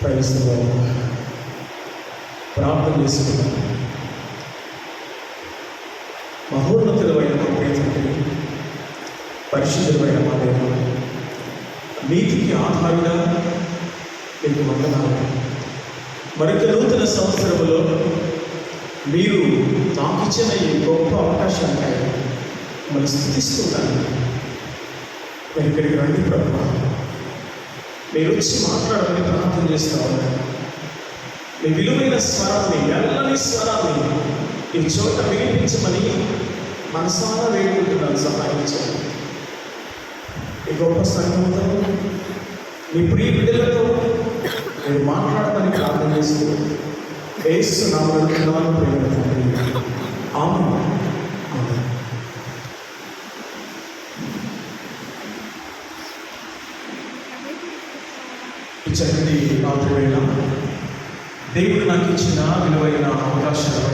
ప్రయత్నంలో ప్రార్థన చేసుకున్నాం. మహోన్నతులైన మా ప్రియతండ్రి, పరిశుద్ధులైన మా దేవ, నీతికి ఆధారంగా మీకు వందనాలు. మరొక నూతన సంవత్సరంలో మీరు నాకు ఇచ్చిన ఈ గొప్ప అవకాశాన్ని మనం స్థుతిస్తున్నాను. నేను ఇక్కడికి రండి ప్రభువా, మీరు వచ్చి మాట్లాడమని ప్రార్థన చేస్తా ఉన్నాను. మీ విలువైన స్వరాన్ని, మెల్లని స్వరాన్ని ఈ చోట వినిపించమని మనసారా వేడుకుంటున్నాను. సహాయం చేయండి. ఈ గొప్ప సంఘంతో మీ ప్రియ బిడ్డలతో మీరు మాట్లాడమని ప్రార్థన చేస్తూ యేసు నామములో ప్రేమ తండ్రి, ఆమేన్. చక్కటి రాత్రి వేళ దేవుడు నాకు ఇచ్చిన విలువైన అవకాశాలు